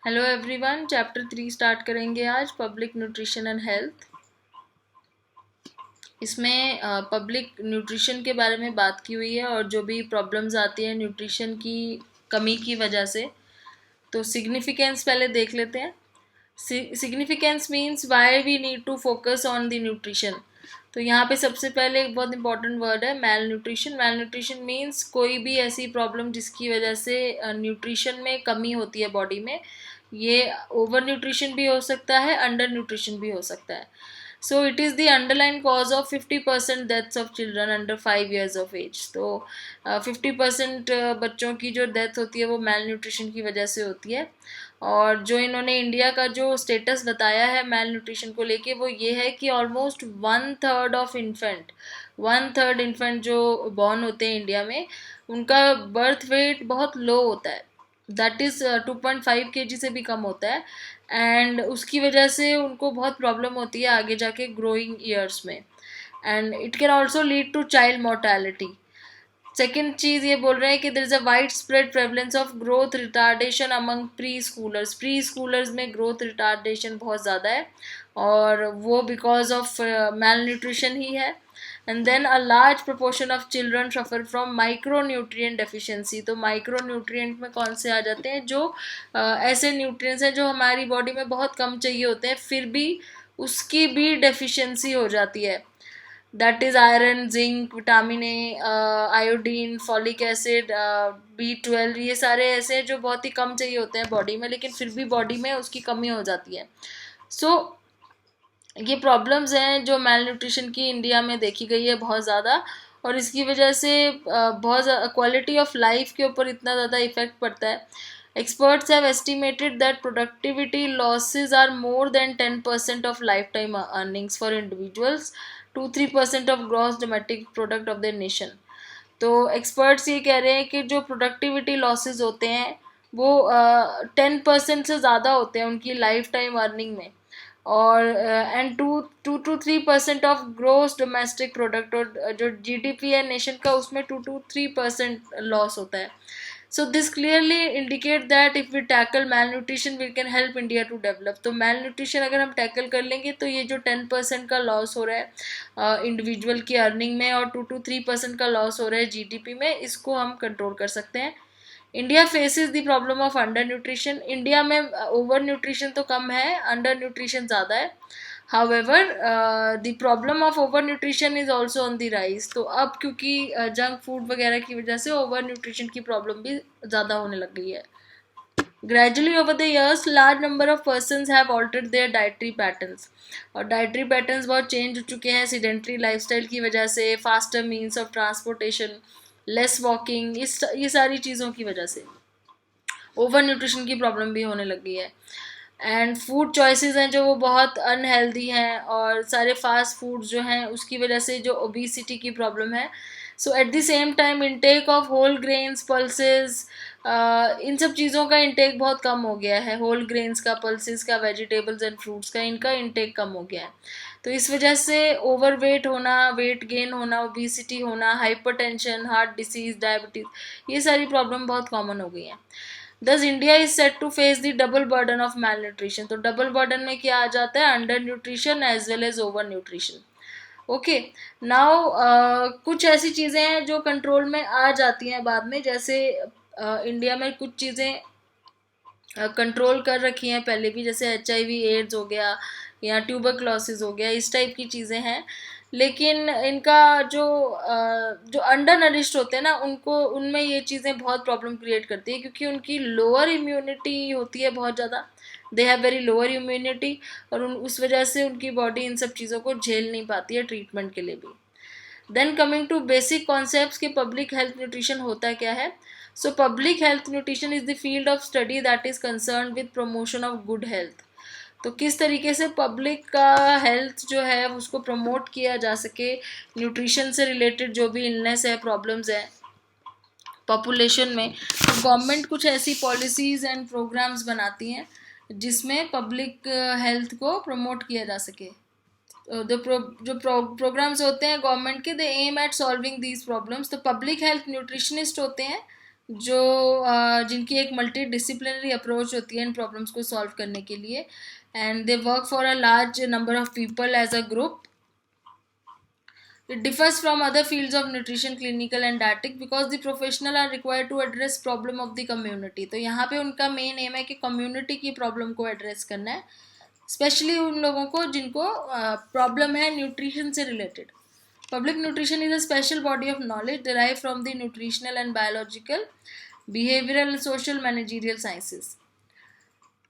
Hello everyone, chapter 3 start करेंगे आज, public nutrition and health. इसमें पब्लिक न्यूट्रिशन के बारे में बात की हुई है और जो भी प्रॉब्लम्स आती है न्यूट्रिशन की कमी की वजह से। तो सिग्निफिकेंस पहले देख लेते हैं। Significance means why we need to focus on the nutrition. तो यहाँ पे सबसे पहले एक बहुत इंपॉर्टेंट वर्ड है मैल न्यूट्रिशन। मैल न्यूट्रिशन मीन्स कोई भी ऐसी प्रॉब्लम जिसकी वजह से न्यूट्रिशन में कमी होती है बॉडी में। ये ओवर न्यूट्रिशन भी हो सकता है, अंडर न्यूट्रिशन भी हो सकता है। So it is the underline cause of 50% deaths of children under 5 years of age. तो 50% बच्चों की जो डेथ होती है वो मैल न्यूट्रिशन की वजह से होती है। और जो इन्होंने इंडिया का जो स्टेटस बताया है मैल न्यूट्रिशन को लेके वो ये है कि ऑलमोस्ट 1/3 इन्फेंट जो बॉर्न होते हैं इंडिया में, उनका बर्थ वेट बहुत लो होता है। दैट इज़ 2.5 kg से भी कम होता है। एंड उसकी वजह से उनको बहुत प्रॉब्लम होती है आगे जाके ग्रोइंग ईयर्स में। And it can also lead to child mortality. Second चीज़ ये बोल रहे हैं कि there is a widespread prevalence of growth retardation among preschoolers में ग्रोथ रिटार्डेशन बहुत ज़्यादा है और वो बिकॉज ऑफ मैल न्यूट्रिशन ही है। And then a large proportion of children suffer from micronutrient deficiency. तो माइक्रो न्यूट्रिएंट में कौन से आ जाते हैं? जो ऐसे न्यूट्रिएंट्स हैं जो हमारी बॉडी में बहुत कम चाहिए होते हैं, फिर भी उसकी भी डेफिशिएंसी हो जाती है। That is iron, zinc, vitamin A, iodine, folic acid, B12, ये सारे ऐसे जो बहुत ही कम चाहिए होते हैं बॉडी में, लेकिन फिर भी बॉडी में उसकी कमी हो जाती है। सो ये प्रॉब्लम्स हैं जो मैल न्यूट्रिशन की इंडिया में देखी गई है बहुत ज़्यादा। और इसकी वजह से बहुत क्वालिटी ऑफ लाइफ के ऊपर इतना ज़्यादा इफेक्ट पड़ता है। Experts have estimated that productivity losses are more than 10% of lifetime earnings for individuals to 3% of gross domestic product of their nation। तो एक्सपर्ट्स ये कह रहे हैं कि जो प्रोडक्टिविटी लॉसेस होते हैं वो 10% से ज़्यादा होते हैं उनकी लाइफ टाइम अर्निंग में। और and 2 to 3% of gross domestic product, और जो GDP है नेशन का उसमें 2 to 3% लॉस होता है। So this clearly indicate that if we tackle mal nutrition we can help India to develop. तो मैल न्यूट्रिशन अगर हम टैकल कर लेंगे तो ये जो 10% का लॉस हो रहा है इंडिविजुअल की अर्निंग में और 2 to 3% का लॉस हो रहा है GDP में, इसको हम कंट्रोल कर सकते हैं। India faces the problem of under nutrition. India में ओवर न्यूट्रिशन तो कम है, अंडर न्यूट्रिशन ज़्यादा है। However, the problem of over nutrition is also on the rise। तो अब क्योंकि जंक फूड वगैरह की वजह से ओवर न्यूट्रिशन की प्रॉब्लम भी ज़्यादा होने लग गई है। Gradually over the years, large number of persons have altered their dietary patterns। और डाइटरी पैटर्न्स बहुत चेंज हो चुके हैं सीडेंट्री लाइफस्टाइल की वजह से, faster means of transportation, less walking, ये सारी चीज़ों की वजह से ओवर न्यूट्रिशन की प्रॉब्लम भी होने लग गई है। एंड फूड चॉइसेस हैं जो वो बहुत अनहेल्दी हैं और सारे फास्ट फूड्स जो हैं उसकी वजह से जो ओबेसिटी की प्रॉब्लम है। So at the same time intake of whole grains, pulses, इन सब चीज़ों का इंटेक बहुत कम हो गया है। होल ग्रेन्स का, पल्सेस का, वेजिटेबल्स एंड फ्रूट्स का, इनका इंटेक कम हो गया है। तो इस वजह से ओवरवेट होना, वेट गेन होना, ओबेसिटी होना, हाइपरटेंशन, हार्ट डिसीज़, डायबिटीज़, ये सारी प्रॉब्लम बहुत कॉमन हो गई हैं। Thus India is set to face the double burden of malnutrition। तो डबल बर्डन में क्या आ जाता है? Under nutrition as well as over nutrition. Okay, now कुछ ऐसी चीज़ें हैं जो कंट्रोल में आ जाती हैं बाद में, जैसे इंडिया में कुछ चीज़ें कंट्रोल कर रखी हैं पहले भी, जैसे HIV एड्स हो गया या ट्यूबरक्लोसिस हो गया, इस टाइप की चीज़ें हैं। लेकिन इनका जो अंडर नरिश्ड होते हैं ना, उनको उनमें ये चीज़ें बहुत प्रॉब्लम क्रिएट करती है क्योंकि उनकी लोअर इम्यूनिटी होती है बहुत ज़्यादा। They have very lower immunity और उस वजह से उनकी बॉडी इन सब चीज़ों को झेल नहीं पाती है ट्रीटमेंट के लिए भी। Then coming to basic concepts कि पब्लिक हेल्थ न्यूट्रिशन होता क्या है। So public health nutrition is the field of study that is concern with promotion of good health. तो किस तरीके से पब्लिक का हेल्थ जो है उसको प्रमोट किया जा सके, न्यूट्रिशन से रिलेटेड जो भी इलनेस है, प्रॉब्लम्स है पॉपुलेशन में, तो गवर्नमेंट कुछ ऐसी पॉलिसीज़ एंड प्रोग्राम्स बनाती हैं जिसमें पब्लिक हेल्थ को प्रमोट किया जा सके। जो प्रोग्राम्स होते हैं गवर्नमेंट के, they aim at solving these problems. तो पब्लिक हेल्थ न्यूट्रिशनिस्ट होते हैं जो जिनकी एक मल्टी डिसिप्लिनरी अप्रोच होती है इन प्रॉब्लम्स को सॉल्व करने के लिए, and they work for a large number of people as a group. It differs from other fields of nutrition, clinical and dietetic, because the professional are required to address problem of the community. तो यहाँ पे उनका main M है कि community की problem को address करना है, स्पेशली उन लोगों को जिनको प्रॉब्लम है न्यूट्रिशन से related. Public nutrition is a special body of knowledge derived from the nutritional and biological, behavioral, social, managerial sciences.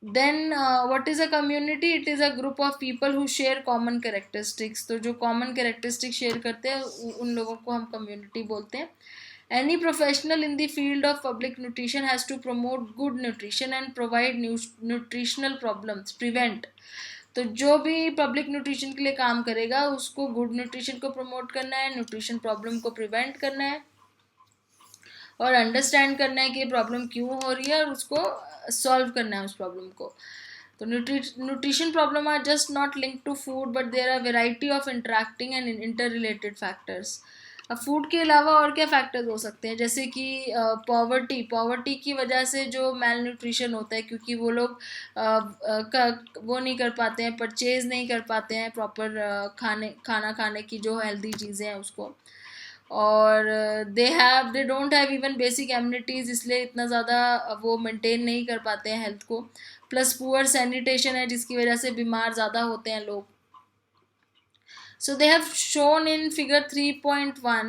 Then what is a community? It is a group of people who share common characteristics. तो जो common characteristics share करते हैं उन लोगों को हम community बोलते हैं. Any professional in the field of public nutrition has to promote good nutrition and provide nutritional problems, prevent. तो जो भी पब्लिक न्यूट्रिशन के लिए काम करेगा उसको गुड न्यूट्रिशन को प्रमोट करना है, न्यूट्रिशन प्रॉब्लम को प्रिवेंट करना है और अंडरस्टैंड करना है कि प्रॉब्लम क्यों हो रही है और उसको सॉल्व करना है उस प्रॉब्लम को. तो nutrition problem are just not linked to food but there are variety of interacting and inter related factors. अब फूड के अलावा और क्या फैक्टर्स हो सकते हैं, जैसे कि पॉवर्टी की वजह से जो मेल न्यूट्रिशन होता है, क्योंकि वो लोग वो नहीं कर पाते हैं, परचेज नहीं कर पाते हैं प्रॉपर खाना खाने की जो हेल्दी चीज़ें हैं उसको, और they don't have even basic amenities, इसलिए इतना ज़्यादा वो मेंटेन नहीं कर पाते हैं हेल्थ को. प्लस पुअर सैनिटेशन है जिसकी वजह से बीमार ज़्यादा होते हैं लोग. So they have shown in figure 3.1,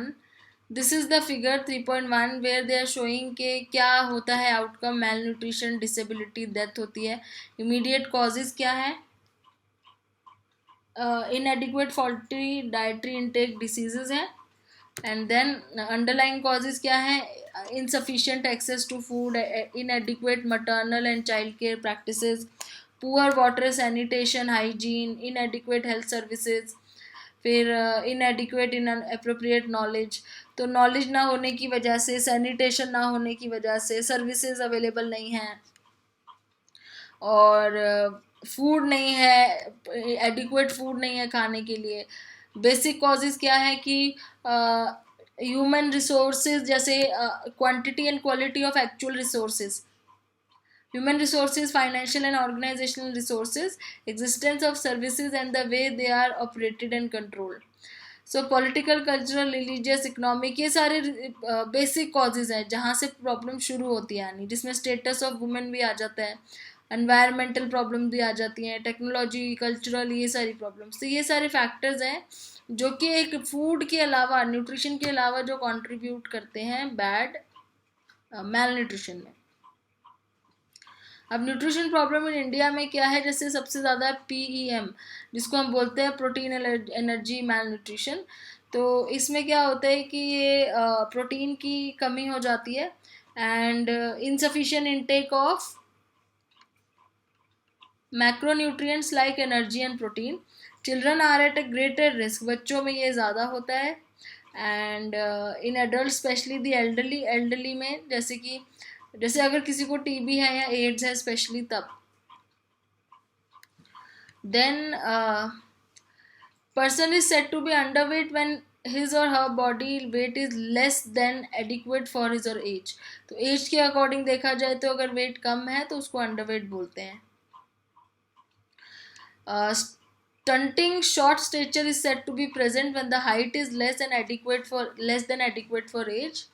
this is the figure 3.1 where they are showing कि क्या होता है outcome, mal nutrition, disability, death होती है. इमीडिएट कॉजेज क्या है, inadequate faulty dietary intake diseases हैं. एंड देन अंडरलाइंग कॉजेज क्या है, insufficient access to food, inadequate maternal and child care practices, poor water sanitation hygiene, inadequate health services, फिर inadequate inappropriate knowledge. तो knowledge ना होने की वजह से, सैनिटेशन ना होने की वजह से, सर्विसेज अवेलेबल नहीं हैं और फूड नहीं है, एडिक्वेट फूड नहीं है खाने के लिए. बेसिक कॉजेज क्या है कि ह्यूमन रिसोर्सेज, जैसे quantity and quality of actual resources, human resources, financial and organizational resources, existence of services and the way they are operated and controlled. So political, cultural, religious, economic, ये सारे basic causes हैं जहाँ से problem शुरू होती है, यानी जिसमें स्टेटस ऑफ वुमेन भी आ जाता है, एनवायरमेंटल प्रॉब्लम भी आ जाती हैं, टेक्नोलॉजी, कल्चरल, ये सारी प्रॉब्लम्स. तो ये सारे फैक्टर्स हैं जो कि एक फूड के अलावा, न्यूट्रिशन के अलावा जो कंट्रीब्यूट करते हैं बैड मेल न्यूट्रिशन में. अब न्यूट्रिशन प्रॉब्लम इन इंडिया में क्या है, जैसे सबसे ज़्यादा PEM जिसको हम बोलते हैं प्रोटीन एनर्जी मेल न्यूट्रिशन. तो इसमें क्या होता है कि ये प्रोटीन की कमी हो जाती है and insufficient intake of macronutrients like energy and protein. Children are at a greater risk, बच्चों में ये ज़्यादा होता है. And in adult specially the elderly में, जैसे अगर किसी को TB है या एड्स है स्पेशली तब. Then person is said to be underweight when his or her body weight is less than adequate for his or age. तो एज के अकॉर्डिंग देखा जाए तो अगर वेट कम है तो उसको अंडरवेट बोलते हैं. Stunting, short stature is said to be present when the height is less than adequate for age,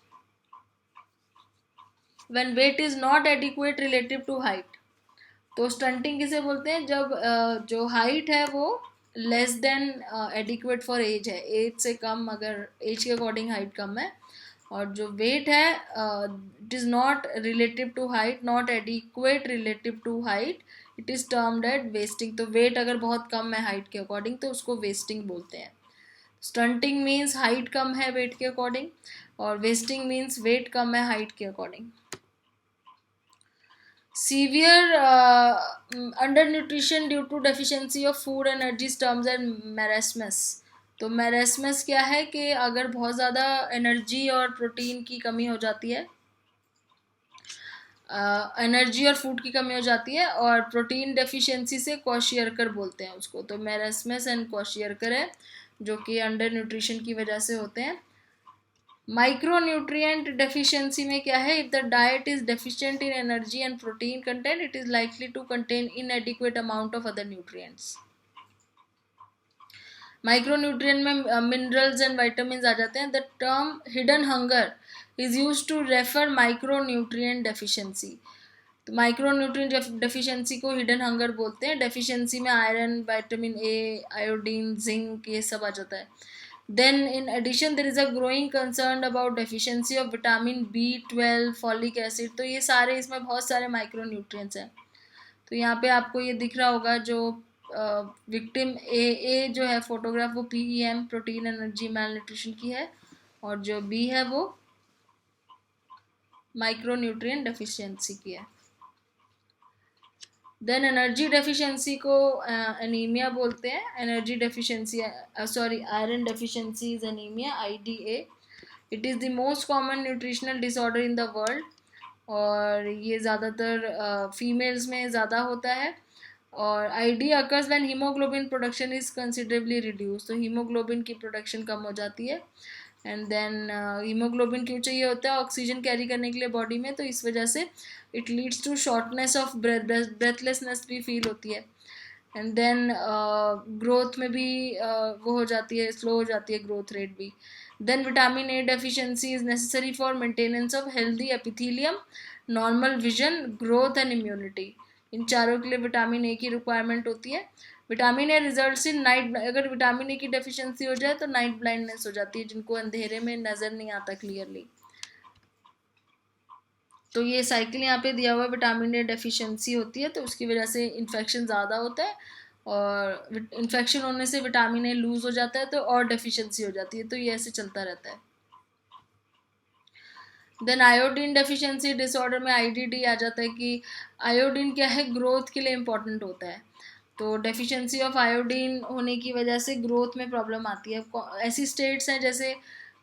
when weight is not adequate relative to height. तो स्टंटिंग किसे बोलते हैं, जब जो हाइट है वो less than adequate for age है, age से कम, अगर एज के अकॉर्डिंग हाइट कम है, और जो वेट है it is not relative to height, not adequate relative to height, it is termed at wasting. तो वेट अगर बहुत कम है हाइट के अकॉर्डिंग तो उसको वेस्टिंग बोलते हैं. स्टंटिंग मीन्स हाइट कम है वेट के अकॉर्डिंग, और वेस्टिंग मीन्स वेट कम है हाइट के according. Severe undernutrition due to deficiency of food energy terms and marasmus. तो marasmus क्या है कि अगर बहुत ज़्यादा एनर्जी और प्रोटीन की कमी हो जाती है, एनर्जी और फूड की कमी हो जाती है, और प्रोटीन डेफिशिएंसी से क्वाशियरकर बोलते हैं उसको. तो marasmus एंड क्वाशियरकर है जो कि अंडर न्यूट्रिशन की वजह से होते हैं. माइक्रोन्यूट्रिएंट डेफिशिएंसी में क्या है, if the diet is deficient in energy and protein content it is likely to contain inadequate amount of other nutrients. Micronutrient में मिनरल्स एंड वाइटामिन आ जाते हैं। The term hidden hunger is use to refer micronutrient deficiency. तो micronutrient deficiency को hidden hunger बोलते हैं। Deficiency में iron, vitamin A, iodine, zinc, ये सब आ जाता है। Then in addition there is a growing concern about deficiency of vitamin B12, folic acid. तो ये सारे, इसमें बहुत सारे माइक्रोन्यूट्रिएंट्स हैं। तो यहाँ पे आपको ये दिख रहा होगा जो विक्टिम ए जो है फोटोग्राफ, वो PEM, प्रोटीन एनर्जी मैल न्यूट्रिशन की है, और जो B है वो माइक्रोन्यूट्रिएंट डेफिशिएंसी की है। देन एनर्जी डेफिशिएंसी को एनीमिया बोलते हैं। Energy deficiency, sorry, iron deficiency is anaemia, IDA। It is the most common nutritional disorder in the world, और ये ज़्यादातर फीमेल्स में ज़्यादा होता है। और ID occurs when haemoglobin production is considerably reduce. तो हीमोग्लोबिन की प्रोडक्शन कम हो जाती है। एंड देन हीमोग्लोबिन क्यों चाहिए होता है, ऑक्सीजन कैरी करने के लिए बॉडी में, तो इस वजह से it leads to shortness of breathlessness भी फील होती है। एंड देन ग्रोथ में भी वो हो जाती है, स्लो हो जाती है ग्रोथ रेट भी। Then vitamin A deficiency is necessary for maintenance of healthy epithelium, normal vision, growth and immunity. इन चारों के लिए विटामिन A की रिक्वायरमेंट होती है। Vitamin A results in night, अगर विटामिन A की डेफिशिएंसी हो जाए तो नाइट ब्लाइंडनेस हो जाती है, जिनको अंधेरे में नज़र नहीं आता क्लियरली। तो ये साइकिल यहाँ पे दिया हुआ है, विटामिन A डेफिशिएंसी होती है तो उसकी वजह से इन्फेक्शन ज़्यादा होता है, और इन्फेक्शन होने से विटामिन A लूज़ हो जाता है तो और डेफिशिएंसी हो जाती है। तो ये ऐसे चलता रहता है। देन आयोडीन डेफिशिएंसी डिसऑर्डर में IDD आ जाता है कि आयोडीन क्या है, ग्रोथ के लिए इम्पोर्टेंट होता है। तो डेफिशिएंसी ऑफ आयोडीन होने की वजह से ग्रोथ में प्रॉब्लम आती है। ऐसी स्टेट्स हैं जैसे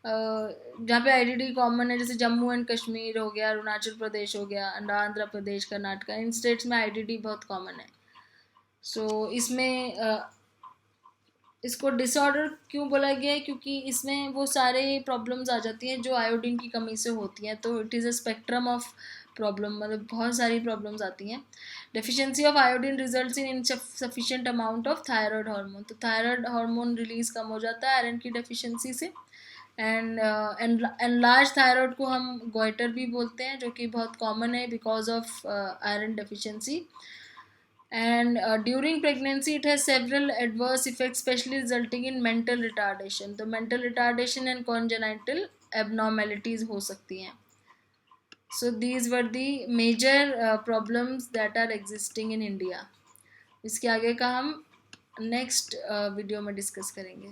जहाँ पे IDD कॉमन है, जैसे जम्मू एंड कश्मीर हो गया, अरुणाचल प्रदेश हो गया, आंध्र प्रदेश, कर्नाटका, इन स्टेट्स में IDD बहुत कॉमन है। सो इसमें इसको डिसऑर्डर क्यों बोला गया है, क्योंकि इसमें वो सारे प्रॉब्लम्स आ जाती हैं जो आयोडीन की कमी से होती हैं। तो it is a spectrum of problem, मतलब बहुत सारी प्रॉब्लम्स आती हैं। Deficiency of iodine results in insufficient amount of thyroid hormone. तो थायराइड हार्मोन रिलीज कम हो जाता है आयरन की डेफिशिएंसी से। एंड एनलार्ज थायराइड को हम गोइटर भी बोलते हैं, जो कि बहुत कॉमन है because of iron deficiency. And during pregnancy it has several adverse effects, especially resulting in mental retardation. तो mental retardation and congenital abnormalities हो सकती हैं। So these were the major problems that are existing in India. इसके आगे का हम next video में discuss करेंगे।